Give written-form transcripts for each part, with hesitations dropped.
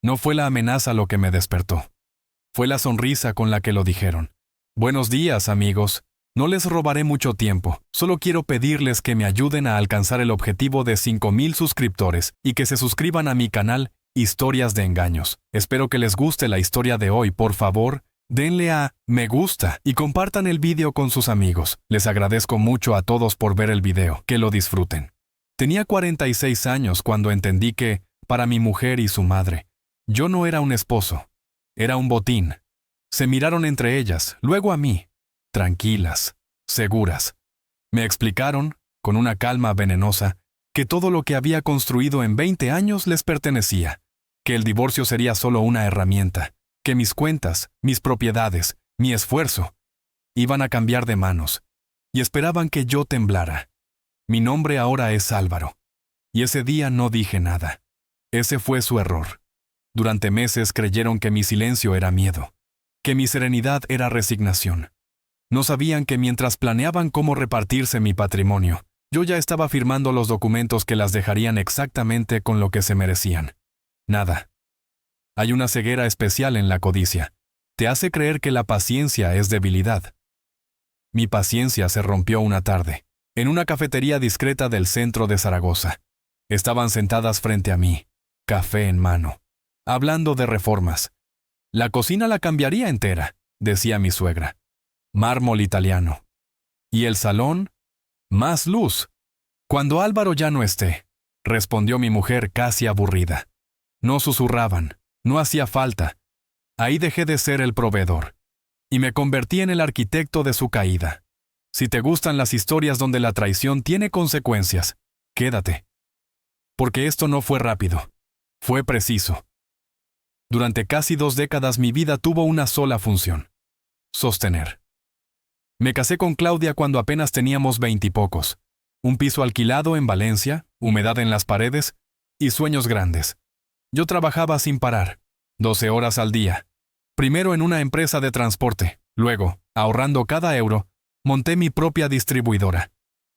No fue la amenaza lo que me despertó. Fue la sonrisa con la que lo dijeron. Buenos días, amigos. No les robaré mucho tiempo. Solo quiero pedirles que me ayuden a alcanzar el objetivo de 5,000 suscriptores y que se suscriban a mi canal Historias de Engaños. Espero que les guste la historia de hoy. Por favor, denle a me gusta y compartan el video con sus amigos. Les agradezco mucho a todos por ver el video. Que lo disfruten. Tenía 46 años cuando entendí que, para mi mujer y su madre, yo no era un esposo. Era un botín. Se miraron entre ellas, luego a mí, tranquilas, seguras. Me explicaron, con una calma venenosa, que todo lo que había construido en 20 años les pertenecía, que el divorcio sería solo una herramienta, que mis cuentas, mis propiedades, mi esfuerzo, iban a cambiar de manos, y esperaban que yo temblara. Mi nombre ahora es Álvaro, y ese día no dije nada. Ese fue su error. Durante meses creyeron que mi silencio era miedo, que mi serenidad era resignación. No sabían que mientras planeaban cómo repartirse mi patrimonio, yo ya estaba firmando los documentos que las dejarían exactamente con lo que se merecían. Nada. Hay una ceguera especial en la codicia. Te hace creer que la paciencia es debilidad. Mi paciencia se rompió una tarde, en una cafetería discreta del centro de Zaragoza. Estaban sentadas frente a mí, café en mano, hablando de reformas. La cocina la cambiaría entera, decía mi suegra. Mármol italiano. ¿Y el salón? Más luz. Cuando Álvaro ya no esté, respondió mi mujer casi aburrida. No susurraban, no hacía falta. Ahí dejé de ser el proveedor. Y me convertí en el arquitecto de su caída. Si te gustan las historias donde la traición tiene consecuencias, quédate. Porque esto no fue rápido. Fue preciso. Durante casi 2 décadas mi vida tuvo una sola función: sostener. Me casé con Claudia cuando apenas teníamos 20 y pocos. Un piso alquilado en Valencia, humedad en las paredes y sueños grandes. Yo trabajaba sin parar, 12 horas al día. Primero en una empresa de transporte, luego, ahorrando cada euro, monté mi propia distribuidora.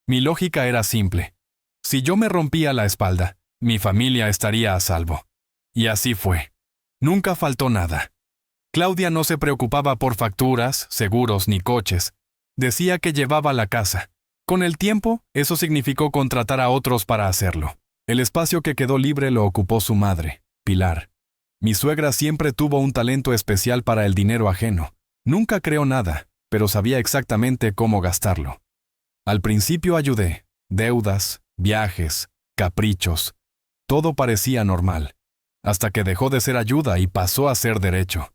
Mi lógica era simple. Si yo me rompía la espalda, mi familia estaría a salvo. Y así fue. Nunca faltó nada. Claudia no se preocupaba por facturas, seguros ni coches. Decía que llevaba la casa. Con el tiempo, eso significó contratar a otros para hacerlo. El espacio que quedó libre lo ocupó su madre, Pilar. Mi suegra siempre tuvo un talento especial para el dinero ajeno. Nunca creó nada, pero sabía exactamente cómo gastarlo. Al principio ayudé. Deudas, viajes, caprichos. Todo parecía normal, hasta que dejó de ser ayuda y pasó a ser derecho.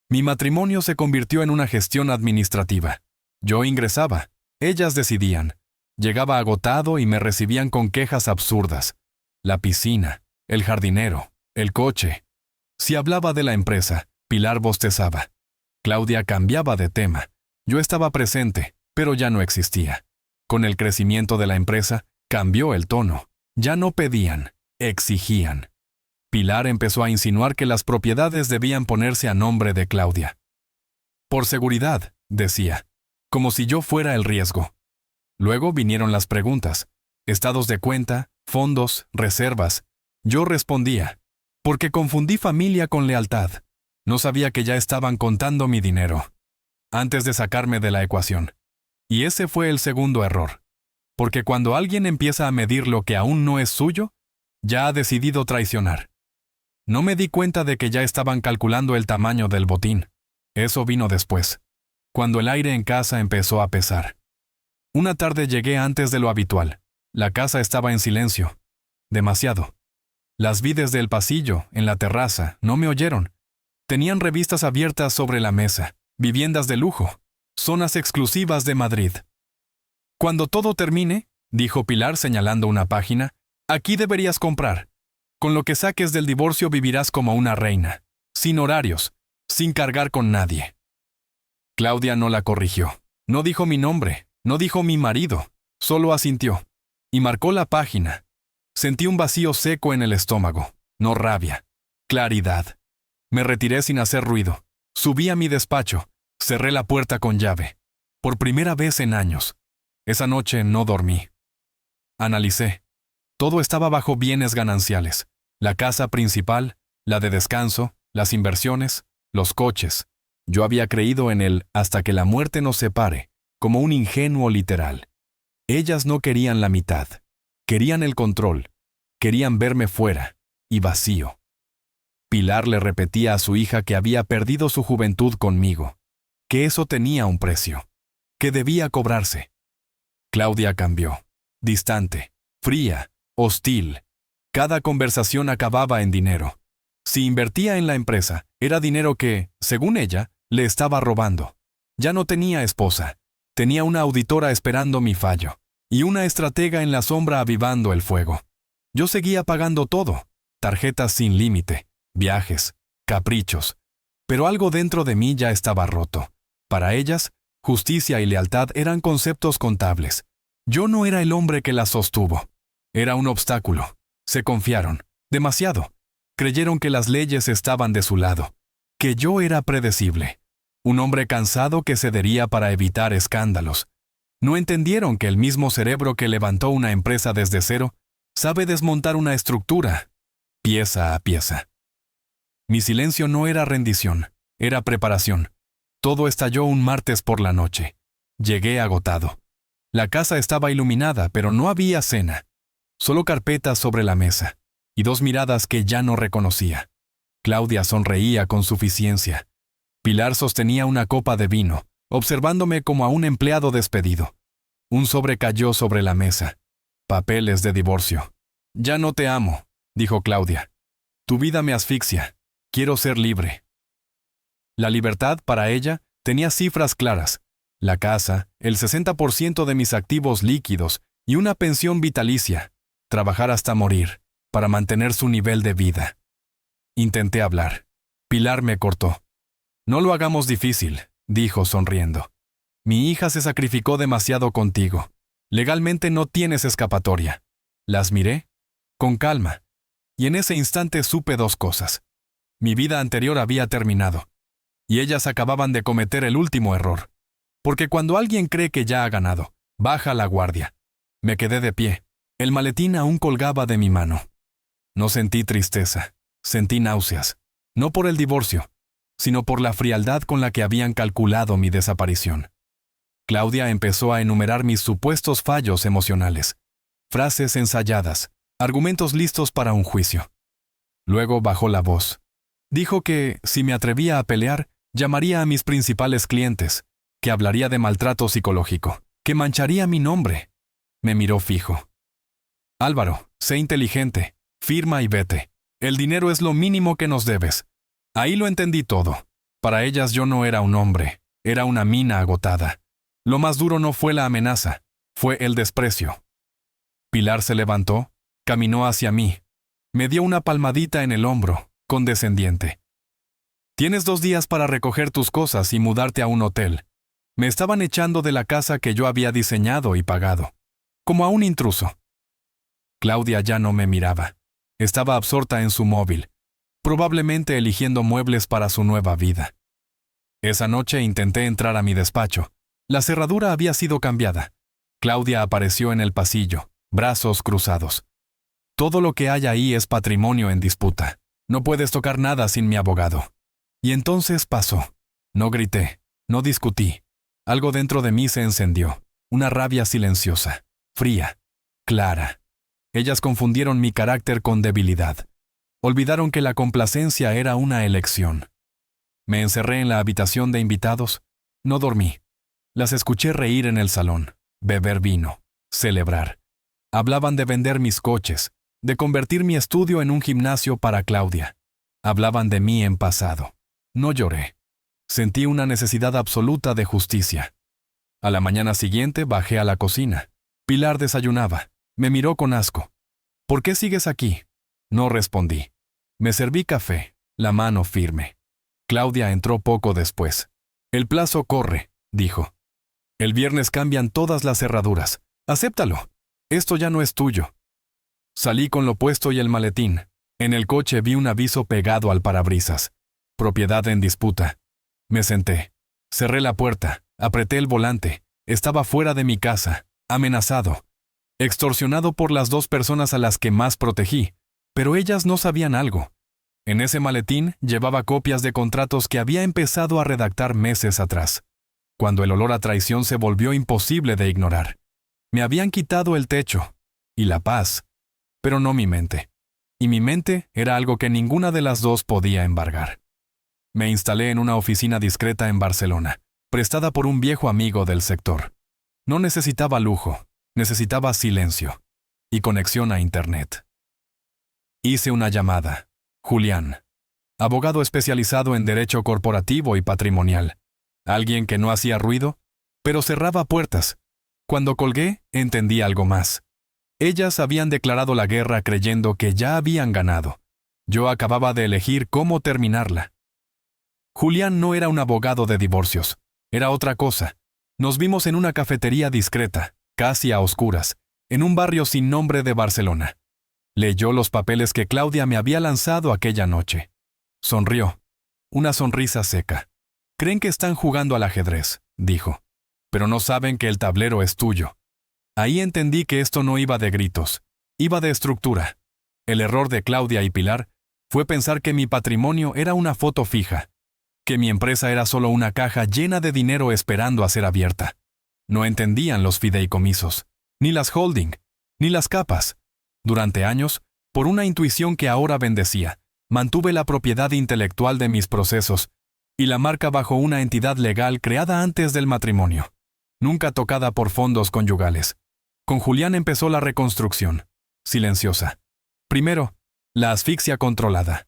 Mi matrimonio se convirtió en una gestión administrativa. Yo ingresaba, ellas decidían. Llegaba agotado y me recibían con quejas absurdas. La piscina, el jardinero, el coche. Si hablaba de la empresa, Pilar bostezaba. Claudia cambiaba de tema. Yo estaba presente, pero ya no existía. Con el crecimiento de la empresa, cambió el tono. Ya no pedían, exigían. Pilar empezó a insinuar que las propiedades debían ponerse a nombre de Claudia. Por seguridad, decía, como si yo fuera el riesgo. Luego vinieron las preguntas. Estados de cuenta, fondos, reservas. Yo respondía, porque confundí familia con lealtad. No sabía que ya estaban contando mi dinero, antes de sacarme de la ecuación. Y ese fue el segundo error. Porque cuando alguien empieza a medir lo que aún no es suyo, ya ha decidido traicionar. No me di cuenta de que ya estaban calculando el tamaño del botín. Eso vino después, cuando el aire en casa empezó a pesar. Una tarde llegué antes de lo habitual. La casa estaba en silencio. Demasiado. Las vi desde el pasillo, en la terraza, no me oyeron. Tenían revistas abiertas sobre la mesa, viviendas de lujo, zonas exclusivas de Madrid. Cuando todo termine, dijo Pilar señalando una página, aquí deberías comprar. Con lo que saques del divorcio vivirás como una reina, sin horarios, sin cargar con nadie. Claudia no la corrigió. No dijo mi nombre, no dijo mi marido, solo asintió. Y marcó la página. Sentí un vacío seco en el estómago, no rabia, claridad. Me retiré sin hacer ruido. Subí a mi despacho, cerré la puerta con llave. Por primera vez en años. Esa noche no dormí. Analicé. Todo estaba bajo bienes gananciales. La casa principal, la de descanso, las inversiones, los coches. Yo había creído en él hasta que la muerte nos separe, como un ingenuo literal. Ellas no querían la mitad. Querían el control. Querían verme fuera, y vacío. Pilar le repetía a su hija que había perdido su juventud conmigo, que eso tenía un precio, que debía cobrarse. Claudia cambió, distante, fría, hostil. Cada conversación acababa en dinero. Si invertía en la empresa, era dinero que, según ella, le estaba robando. Ya no tenía esposa. Tenía una auditora esperando mi fallo, y una estratega en la sombra avivando el fuego. Yo seguía pagando todo, tarjetas sin límite, viajes, caprichos. Pero algo dentro de mí ya estaba roto. Para ellas, justicia y lealtad eran conceptos contables. Yo no era el hombre que las sostuvo. Era un obstáculo. Se confiaron, demasiado. Creyeron que las leyes estaban de su lado, que yo era predecible. Un hombre cansado que cedería para evitar escándalos. No entendieron que el mismo cerebro que levantó una empresa desde cero sabe desmontar una estructura, pieza a pieza. Mi silencio no era rendición, era preparación. Todo estalló un martes por la noche. Llegué agotado. La casa estaba iluminada, pero no había cena. Solo carpetas sobre la mesa, y dos miradas que ya no reconocía. Claudia sonreía con suficiencia. Pilar sostenía una copa de vino, observándome como a un empleado despedido. Un sobre cayó sobre la mesa. Papeles de divorcio. «Ya no te amo», dijo Claudia. «Tu vida me asfixia. Quiero ser libre». La libertad, para ella, tenía cifras claras. La casa, el 60% de mis activos líquidos y una pensión vitalicia. Trabajar hasta morir, para mantener su nivel de vida. Intenté hablar. Pilar me cortó. «No lo hagamos difícil», dijo sonriendo. «Mi hija se sacrificó demasiado contigo. Legalmente no tienes escapatoria». Las miré, con calma, y en ese instante supe dos cosas. Mi vida anterior había terminado, y ellas acababan de cometer el último error. Porque cuando alguien cree que ya ha ganado, baja la guardia. Me quedé de pie. El maletín aún colgaba de mi mano. No sentí tristeza, sentí náuseas, no por el divorcio, sino por la frialdad con la que habían calculado mi desaparición. Claudia empezó a enumerar mis supuestos fallos emocionales, frases ensayadas, argumentos listos para un juicio. Luego bajó la voz. Dijo que, si me atrevía a pelear, llamaría a mis principales clientes, que hablaría de maltrato psicológico, que mancharía mi nombre. Me miró fijo. «Álvaro, sé inteligente, firma y vete. El dinero es lo mínimo que nos debes». Ahí lo entendí todo. Para ellas yo no era un hombre, era una mina agotada. Lo más duro no fue la amenaza, fue el desprecio. Pilar se levantó, caminó hacia mí. Me dio una palmadita en el hombro, condescendiente. «Tienes 2 días para recoger tus cosas y mudarte a un hotel». Me estaban echando de la casa que yo había diseñado y pagado, como a un intruso. Claudia ya no me miraba. Estaba absorta en su móvil, probablemente eligiendo muebles para su nueva vida. Esa noche intenté entrar a mi despacho. La cerradura había sido cambiada. Claudia apareció en el pasillo, brazos cruzados. «Todo lo que hay ahí es patrimonio en disputa. No puedes tocar nada sin mi abogado». Y entonces pasó. No grité, no discutí. Algo dentro de mí se encendió, una rabia silenciosa, fría, clara. Ellas confundieron mi carácter con debilidad. Olvidaron que la complacencia era una elección. Me encerré en la habitación de invitados. No dormí. Las escuché reír en el salón, beber vino, celebrar. Hablaban de vender mis coches, de convertir mi estudio en un gimnasio para Claudia. Hablaban de mí en pasado. No lloré. Sentí una necesidad absoluta de justicia. A la mañana siguiente bajé a la cocina. Pilar desayunaba. Me miró con asco. «¿Por qué sigues aquí?» No respondí. Me serví café, la mano firme. Claudia entró poco después. «El plazo corre», dijo. «El viernes cambian todas las cerraduras. Acéptalo. Esto ya no es tuyo». Salí con lo puesto y el maletín. En el coche vi un aviso pegado al parabrisas. «Propiedad en disputa». Me senté. Cerré la puerta, apreté el volante. Estaba fuera de mi casa, amenazado, extorsionado por las 2 personas a las que más protegí. Pero ellas no sabían algo. En ese maletín llevaba copias de contratos que había empezado a redactar meses atrás, cuando el olor a traición se volvió imposible de ignorar. Me habían quitado el techo y la paz, pero no mi mente. Y mi mente era algo que ninguna de las dos podía embargar. Me instalé en una oficina discreta en Barcelona, prestada por un viejo amigo del sector. No necesitaba lujo, necesitaba silencio y conexión a Internet. Hice una llamada. Julián, abogado especializado en derecho corporativo y patrimonial. Alguien que no hacía ruido, pero cerraba puertas. Cuando colgué, entendí algo más. Ellas habían declarado la guerra creyendo que ya habían ganado. Yo acababa de elegir cómo terminarla. Julián no era un abogado de divorcios. Era otra cosa. Nos vimos en una cafetería discreta, casi a oscuras, en un barrio sin nombre de Barcelona. Leyó los papeles que Claudia me había lanzado aquella noche. Sonrió. Una sonrisa seca. «Creen que están jugando al ajedrez», dijo. «Pero no saben que el tablero es tuyo». Ahí entendí que esto no iba de gritos, iba de estructura. El error de Claudia y Pilar fue pensar que mi patrimonio era una foto fija, que mi empresa era solo una caja llena de dinero esperando a ser abierta. No entendían los fideicomisos, ni las holding, ni las capas. Durante años, por una intuición que ahora bendecía, mantuve la propiedad intelectual de mis procesos y la marca bajo una entidad legal creada antes del matrimonio, nunca tocada por fondos conyugales. Con Julián empezó la reconstrucción, silenciosa. Primero, la asfixia controlada.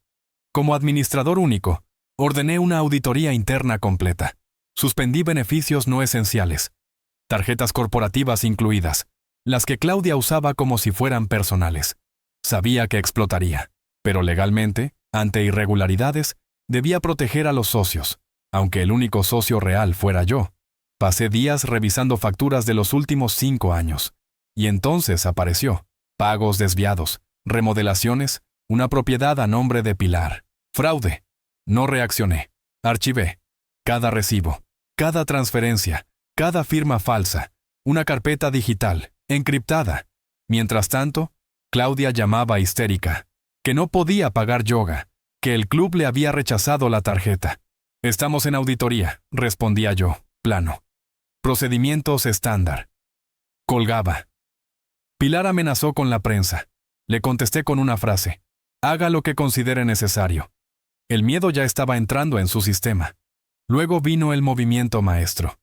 Como administrador único, ordené una auditoría interna completa. Suspendí beneficios no esenciales, tarjetas corporativas incluidas, las que Claudia usaba como si fueran personales. Sabía que explotaría, pero legalmente, ante irregularidades, debía proteger a los socios, aunque el único socio real fuera yo. Pasé días revisando facturas de los últimos 5 años. Y entonces apareció. Pagos desviados, remodelaciones, una propiedad a nombre de Pilar. Fraude. No reaccioné. Archivé. Cada recibo, cada transferencia, cada firma falsa, una carpeta digital, encriptada. Mientras tanto, Claudia llamaba histérica, que no podía pagar yoga, que el club le había rechazado la tarjeta. «Estamos en auditoría», respondía yo, plano. «Procedimientos estándar». Colgaba. Pilar amenazó con la prensa. Le contesté con una frase: «Haga lo que considere necesario». El miedo ya estaba entrando en su sistema. Luego vino el movimiento maestro.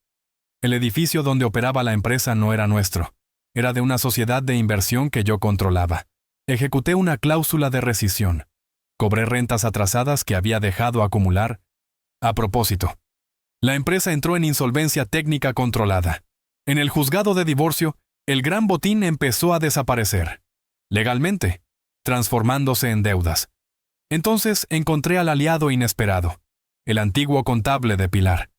El edificio donde operaba la empresa no era nuestro. Era de una sociedad de inversión que yo controlaba. Ejecuté una cláusula de rescisión. Cobré rentas atrasadas que había dejado acumular. A propósito, la empresa entró en insolvencia técnica controlada. En el juzgado de divorcio, el gran botín empezó a desaparecer. Legalmente, transformándose en deudas. Entonces encontré al aliado inesperado, el antiguo contable de Pilar.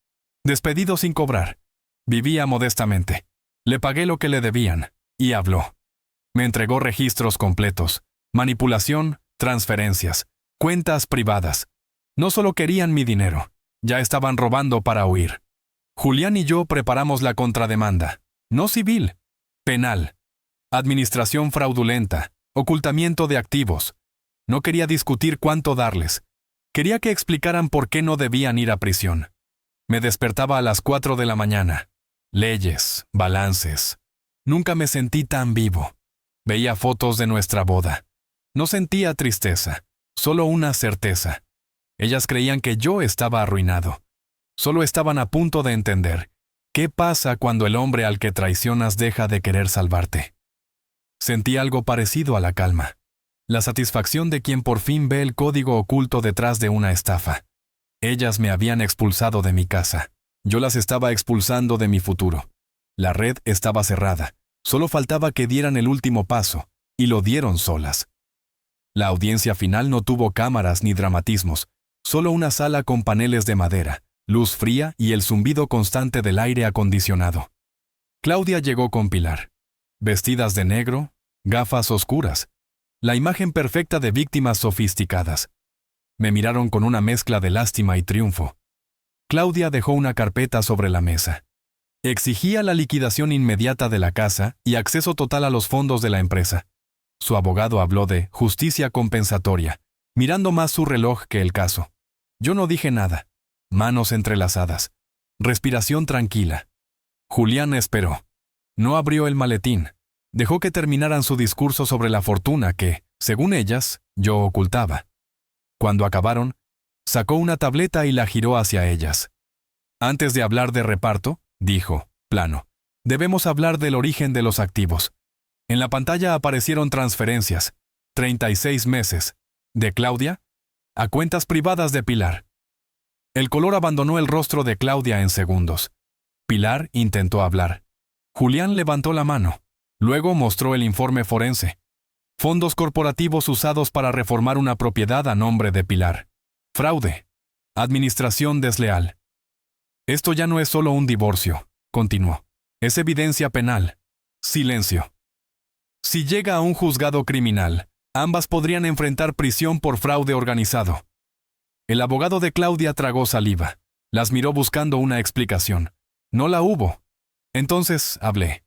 Despedido sin cobrar. Vivía modestamente. Le pagué lo que le debían, y habló. Me entregó registros completos, manipulación, transferencias, cuentas privadas. No solo querían mi dinero, ya estaban robando para huir. Julián y yo preparamos la contrademanda, no civil, penal. Administración fraudulenta, ocultamiento de activos. No quería discutir cuánto darles. Quería que explicaran por qué no debían ir a prisión. Me despertaba a las 4 de la mañana. Leyes, balances. Nunca me sentí tan vivo. Veía fotos de nuestra boda. No sentía tristeza, solo una certeza. Ellas creían que yo estaba arruinado. Solo estaban a punto de entender. ¿Qué pasa cuando el hombre al que traicionas deja de querer salvarte? Sentí algo parecido a la calma. La satisfacción de quien por fin ve el código oculto detrás de una estafa. Ellas me habían expulsado de mi casa. Yo las estaba expulsando de mi futuro. La red estaba cerrada. Solo faltaba que dieran el último paso, y lo dieron solas. La audiencia final no tuvo cámaras ni dramatismos, solo una sala con paneles de madera, luz fría y el zumbido constante del aire acondicionado. Claudia llegó con Pilar. Vestidas de negro, gafas oscuras. La imagen perfecta de víctimas sofisticadas. Me miraron con una mezcla de lástima y triunfo. Claudia dejó una carpeta sobre la mesa. Exigía la liquidación inmediata de la casa y acceso total a los fondos de la empresa. Su abogado habló de justicia compensatoria, mirando más su reloj que el caso. Yo no dije nada. Manos entrelazadas. Respiración tranquila. Julián esperó. No abrió el maletín. Dejó que terminaran su discurso sobre la fortuna que, según ellas, yo ocultaba. Cuando acabaron, sacó una tableta y la giró hacia ellas. Antes de hablar de reparto, dijo, plano, debemos hablar del origen de los activos. En la pantalla aparecieron transferencias, 36 meses, de Claudia, a cuentas privadas de Pilar. El color abandonó el rostro de Claudia en segundos. Pilar intentó hablar. Julián levantó la mano. Luego mostró el informe forense. Fondos corporativos usados para reformar una propiedad a nombre de Pilar. Fraude. Administración desleal. Esto ya no es solo un divorcio, continuó. Es evidencia penal. Silencio. Si llega a un juzgado criminal, ambas podrían enfrentar prisión por fraude organizado. El abogado de Claudia tragó saliva. Las miró buscando una explicación. No la hubo. Entonces hablé.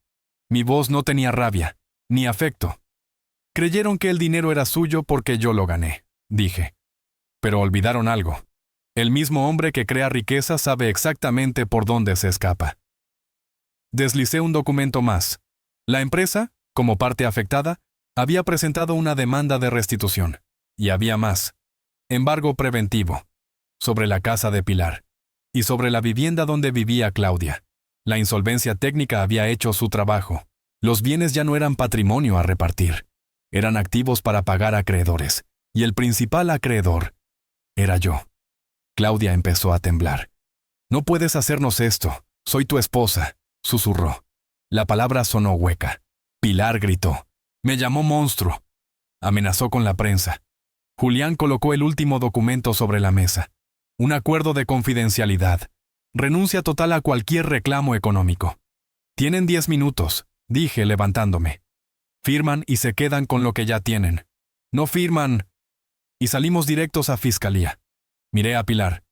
Mi voz no tenía rabia, ni afecto. Creyeron que el dinero era suyo porque yo lo gané, dije. Pero olvidaron algo. El mismo hombre que crea riqueza sabe exactamente por dónde se escapa. Deslicé un documento más. La empresa, como parte afectada, había presentado una demanda de restitución. Y había más. Embargo preventivo. Sobre la casa de Pilar. Y sobre la vivienda donde vivía Claudia. La insolvencia técnica había hecho su trabajo. Los bienes ya no eran patrimonio a repartir. Eran activos para pagar acreedores. Y el principal acreedor era yo. Claudia empezó a temblar. No puedes hacernos esto. Soy tu esposa, susurró. La palabra sonó hueca. Pilar gritó. Me llamó monstruo. Amenazó con la prensa. Julián colocó el último documento sobre la mesa. Un acuerdo de confidencialidad. Renuncia total a cualquier reclamo económico. Tienen 10 minutos, dije levantándome. Firman y se quedan con lo que ya tienen. No firman. Y salimos directos a fiscalía. Miré a Pilar.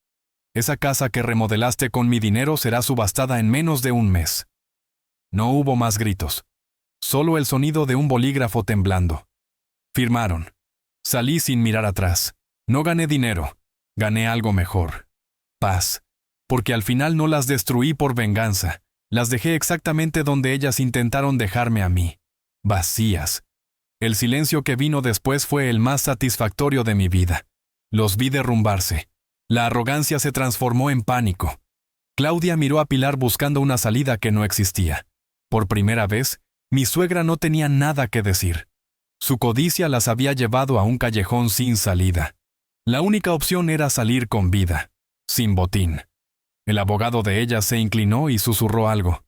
Esa casa que remodelaste con mi dinero será subastada en menos de un mes. No hubo más gritos. Solo el sonido de un bolígrafo temblando. Firmaron. Salí sin mirar atrás. No gané dinero. Gané algo mejor. Paz. Porque al final no las destruí por venganza. Las dejé exactamente donde ellas intentaron dejarme a mí. Vacías. El silencio que vino después fue el más satisfactorio de mi vida. Los vi derrumbarse. La arrogancia se transformó en pánico. Claudia miró a Pilar buscando una salida que no existía. Por primera vez, mi suegra no tenía nada que decir. Su codicia las había llevado a un callejón sin salida. La única opción era salir con vida, sin botín. El abogado de ella se inclinó y susurró algo.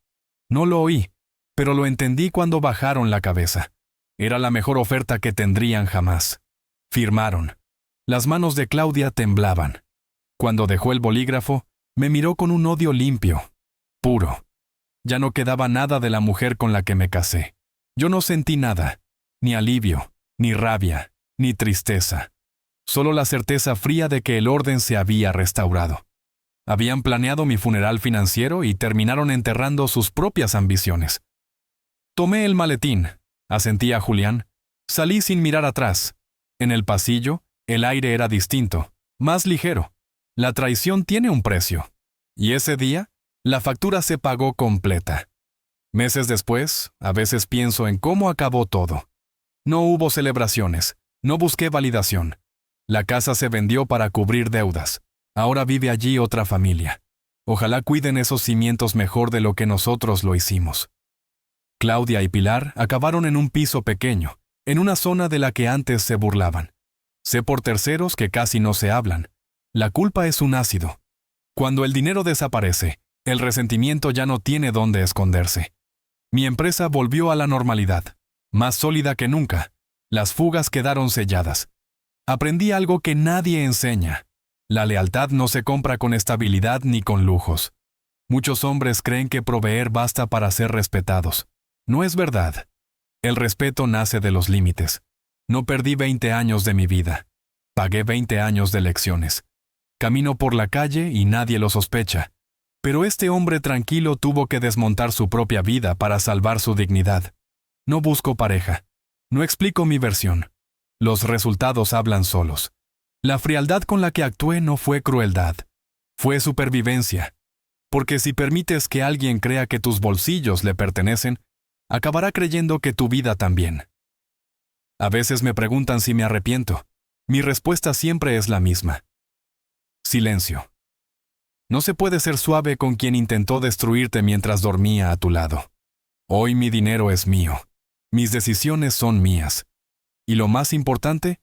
No lo oí, pero lo entendí cuando bajaron la cabeza. Era la mejor oferta que tendrían jamás. Firmaron. Las manos de Claudia temblaban. Cuando dejó el bolígrafo, me miró con un odio limpio, puro. Ya no quedaba nada de la mujer con la que me casé. Yo no sentí nada, ni alivio, ni rabia, ni tristeza. Solo la certeza fría de que el orden se había restaurado. Habían planeado mi funeral financiero y terminaron enterrando sus propias ambiciones. Tomé el maletín, asentí a Julián. Salí sin mirar atrás. En el pasillo, el aire era distinto, más ligero. La traición tiene un precio. Y ese día, la factura se pagó completa. Meses después, a veces pienso en cómo acabó todo. No hubo celebraciones, no busqué validación. La casa se vendió para cubrir deudas. Ahora vive allí otra familia. Ojalá cuiden esos cimientos mejor de lo que nosotros lo hicimos. Claudia y Pilar acabaron en un piso pequeño, en una zona de la que antes se burlaban. Sé por terceros que casi no se hablan. La culpa es un ácido. Cuando el dinero desaparece, el resentimiento ya no tiene dónde esconderse. Mi empresa volvió a la normalidad, más sólida que nunca. Las fugas quedaron selladas. Aprendí algo que nadie enseña. La lealtad no se compra con estabilidad ni con lujos. Muchos hombres creen que proveer basta para ser respetados. No es verdad. El respeto nace de los límites. No perdí 20 años de mi vida. Pagué 20 años de lecciones. Camino por la calle y nadie lo sospecha. Pero este hombre tranquilo tuvo que desmontar su propia vida para salvar su dignidad. No busco pareja. No explico mi versión. Los resultados hablan solos. La frialdad con la que actué no fue crueldad, fue supervivencia, porque si permites que alguien crea que tus bolsillos le pertenecen, acabará creyendo que tu vida también. A veces me preguntan si me arrepiento. Mi respuesta siempre es la misma. Silencio. No se puede ser suave con quien intentó destruirte mientras dormía a tu lado. Hoy mi dinero es mío. Mis decisiones son mías. Y lo más importante,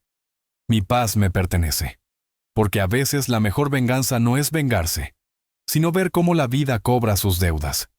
mi paz me pertenece. Porque a veces la mejor venganza no es vengarse, sino ver cómo la vida cobra sus deudas.